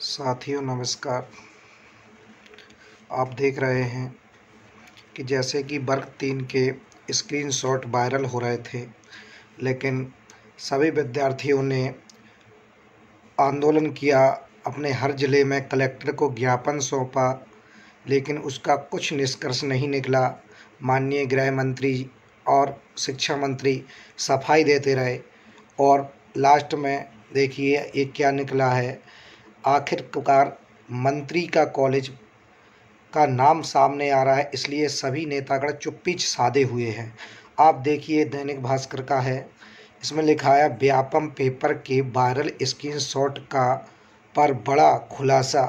साथियों नमस्कार। आप देख रहे हैं कि जैसे कि वर्ग 3 के स्क्रीनशॉट वायरल हो रहे थे, लेकिन सभी विद्यार्थियों ने आंदोलन किया, अपने हर ज़िले में कलेक्टर को ज्ञापन सौंपा, लेकिन उसका कुछ निष्कर्ष नहीं निकला। माननीय गृह मंत्री और शिक्षा मंत्री सफाई देते रहे और लास्ट में देखिए ये क्या निकला है। आखिरकार मंत्री का कॉलेज का नाम सामने आ रहा है, इसलिए सभी नेतागण चुप्पी साधे हुए हैं। आप देखिए दैनिक भास्कर का है, इसमें लिखा है व्यापम पेपर के वायरल स्क्रीनशॉट का पर बड़ा खुलासा।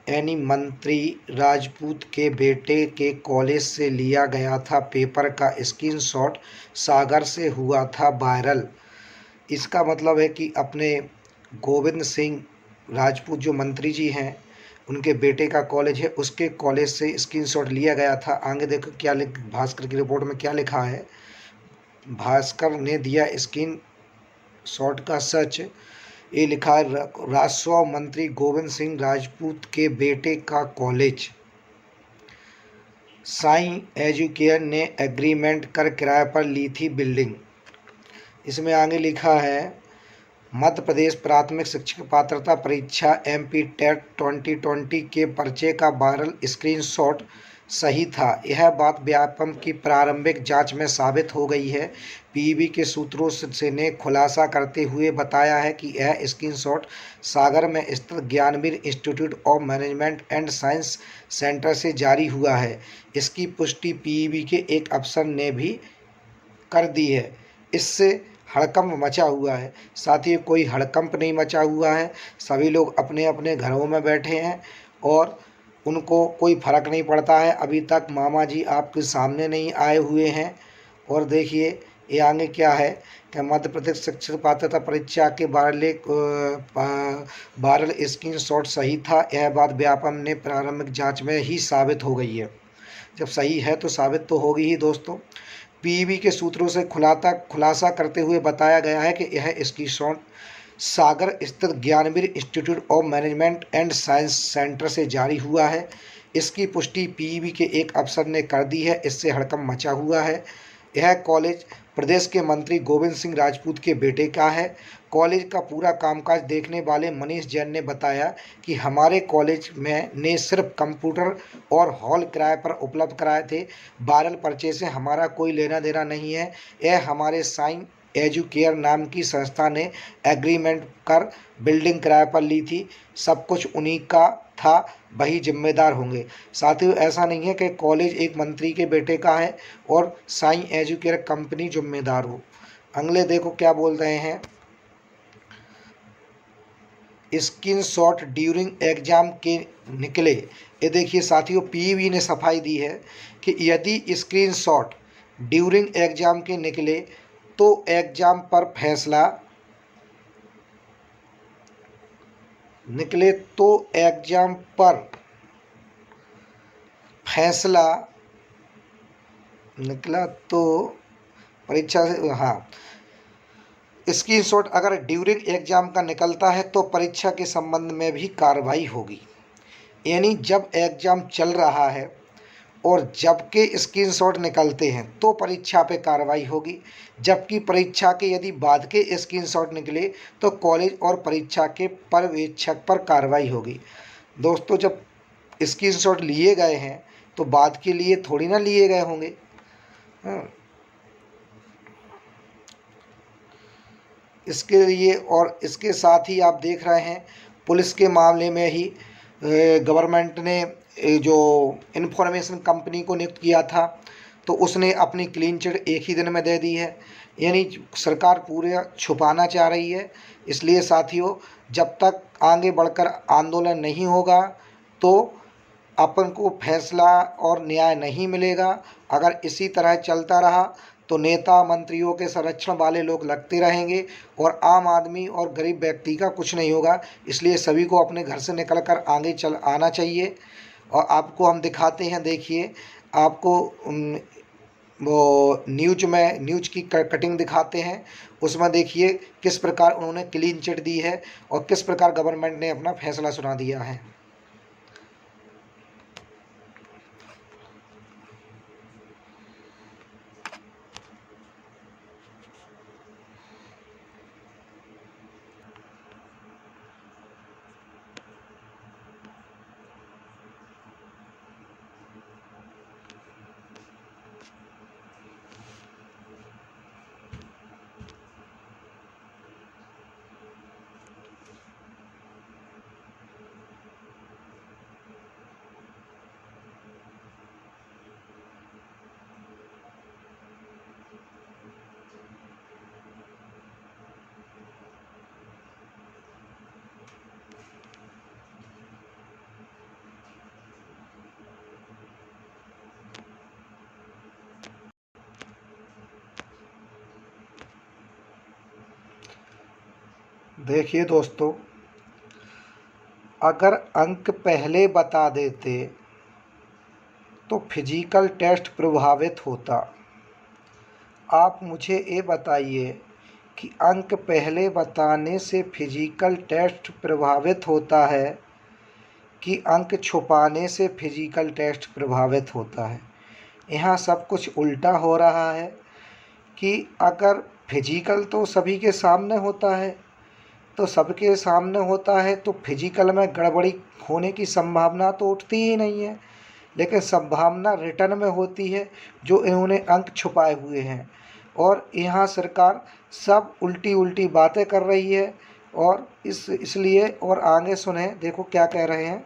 यानी मंत्री राजपूत के बेटे के कॉलेज से लिया गया था पेपर का स्क्रीनशॉट, सागर से हुआ था वायरल। इसका मतलब है कि अपने गोविंद सिंह राजपूत जो मंत्री जी हैं, उनके बेटे का कॉलेज है, उसके कॉलेज से स्क्रीनशॉट लिया गया था। आगे देखो क्या भास्कर की रिपोर्ट में क्या लिखा है। भास्कर ने दिया स्क्रीन शॉट का सच। ये लिखा है राजस्व मंत्री गोविंद सिंह राजपूत के बेटे का कॉलेज। साईं एजुकेयर ने एग्रीमेंट कर किराए पर ली थी बिल्डिंग। इसमें आगे लिखा है मध्य प्रदेश प्राथमिक शिक्षक पात्रता परीक्षा MP टेट 2020 के पर्चे का वायरल स्क्रीनशॉट सही था। यह बात व्यापम की प्रारंभिक जांच में साबित हो गई है। PEB के सूत्रों से ने खुलासा करते हुए बताया है कि यह स्क्रीनशॉट सागर में स्थित Gyanveer institute of management and science centre से जारी हुआ है। इसकी पुष्टि PEB के एक अफसर ने भी कर दी है। इससे हड़कंप मचा हुआ है। साथ ही कोई हड़कंप नहीं मचा हुआ है, सभी लोग अपने अपने घरों में बैठे हैं और उनको कोई फर्क नहीं पड़ता है। अभी तक मामा जी आपके सामने नहीं आए हुए हैं। और देखिए ये आगे क्या है कि मध्य प्रदेश शिक्षक पात्रता परीक्षा के वायरल स्क्रीनशॉट सही था। यह बात व्यापम ने प्रारंभिक जांच में ही साबित हो गई है। जब सही है तो साबित तो होगी ही दोस्तों। PEB के सूत्रों से खुलासा करते हुए बताया गया है कि यह स्क्रीनशॉट सागर स्थित Gyanveer institute of management and science centre से जारी हुआ है। इसकी पुष्टि PEB के एक अफसर ने कर दी है। इससे हड़कंप मचा हुआ है। यह कॉलेज प्रदेश के मंत्री गोविंद सिंह राजपूत के बेटे का है। कॉलेज का पूरा कामकाज देखने वाले मनीष जैन ने बताया कि हमारे कॉलेज में ने सिर्फ कंप्यूटर और हॉल किराए पर उपलब्ध कराए थे। वायरल पर्चे से हमारा कोई लेना देना नहीं है। यह हमारे साईं एजुकेयर नाम की संस्था ने एग्रीमेंट कर बिल्डिंग किराए पर ली थी। सब कुछ उन्हीं का था, वही जिम्मेदार होंगे। साथियों ऐसा नहीं है कि कॉलेज एक मंत्री के बेटे का है और साईं एजुकेयर कंपनी जिम्मेदार हो। अगले देखो क्या बोल रहे हैं। स्क्रीनशॉट ड्यूरिंग एग्जाम के निकले। ये देखिए साथियों PEB ने सफाई दी है कि यदि स्क्रीनशॉट ड्यूरिंग एग्जाम के निकले तो एग्जाम पर फैसला निकले तो एग्जाम पर फैसला निकला तो परीक्षा से स्क्रीनशॉट अगर ड्यूरिंग एग्जाम का निकलता है तो परीक्षा के संबंध में भी कार्रवाई होगी। यानी जब एग्जाम चल रहा है और जबकि स्क्रीनशॉट निकलते हैं तो परीक्षा पे कार्रवाई होगी, जबकि परीक्षा के यदि बाद के स्क्रीनशॉट निकले तो कॉलेज और परीक्षा के पर्यवेक्षक पर कार्रवाई होगी। दोस्तों जब स्क्रीनशॉट लिए गए हैं तो बाद के लिए थोड़ी ना लिए गए होंगे। इसके लिए और इसके साथ ही आप देख रहे हैं पुलिस के मामले में ही गवर्नमेंट ने जो इन्फॉर्मेशन कंपनी को नियुक्त किया था तो उसने अपनी क्लीन चिट एक ही दिन में दे दी है। यानी सरकार पूरे छुपाना चाह रही है। इसलिए साथियों जब तक आगे बढ़कर आंदोलन नहीं होगा तो अपन को फैसला और न्याय नहीं मिलेगा। अगर इसी तरह चलता रहा तो नेता मंत्रियों के संरक्षण वाले लोग लगते रहेंगे और आम आदमी और गरीब व्यक्ति का कुछ नहीं होगा। इसलिए सभी को अपने घर से निकलकर आगे चल आना चाहिए। और आपको हम दिखाते हैं, देखिए आपको वो न्यूज की कटिंग दिखाते हैं। उसमें देखिए किस प्रकार उन्होंने क्लीन चिट दी है और किस प्रकार गवर्नमेंट ने अपना फैसला सुना दिया है। देखिए दोस्तों, अगर अंक पहले बता देते तो फिजिकल टेस्ट प्रभावित होता। आप मुझे ये बताइए कि अंक पहले बताने से फिजिकल टेस्ट प्रभावित होता है कि अंक छुपाने से फिजिकल टेस्ट प्रभावित होता है। यहाँ सब कुछ उल्टा हो रहा है कि अगर फिजिकल तो सभी के सामने होता है, तो सबके सामने होता है तो फिजिकल में गड़बड़ी होने की संभावना तो उठती ही नहीं है, लेकिन संभावना रिटर्न में होती है जो इन्होंने अंक छुपाए हुए हैं। और यहाँ सरकार सब उल्टी उल्टी बातें कर रही है और इसलिए और आगे सुने, देखो क्या कह रहे हैं।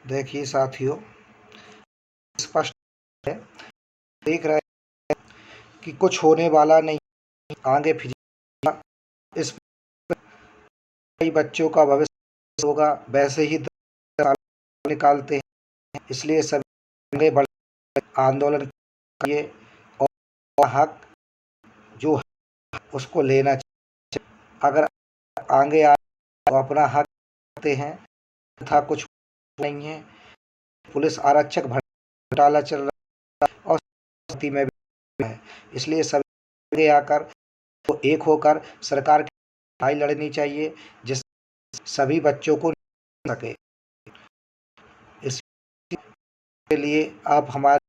देखिए साथियों, स्पष्ट है, देख रहे हैं कि कुछ होने वाला नहीं। आगे फिजिकल, इस कई बच्चों का भविष्य होगा, वैसे ही निकालते हैं। इसलिए सभी आगे बढ़ आंदोलन करिए और हक जो है उसको लेना चाहिए। अगर आगे आए तो अपना हक करते हैं, तथा कुछ नहीं है। पुलिस आरक्षक घोटाला चल रहा है और स्थिति में भी है। इसलिए सभी आगे आकर तो एक होकर सरकार की लड़ाई लड़नी चाहिए, जिससे सभी बच्चों को सके। इसके लिए आप हमारे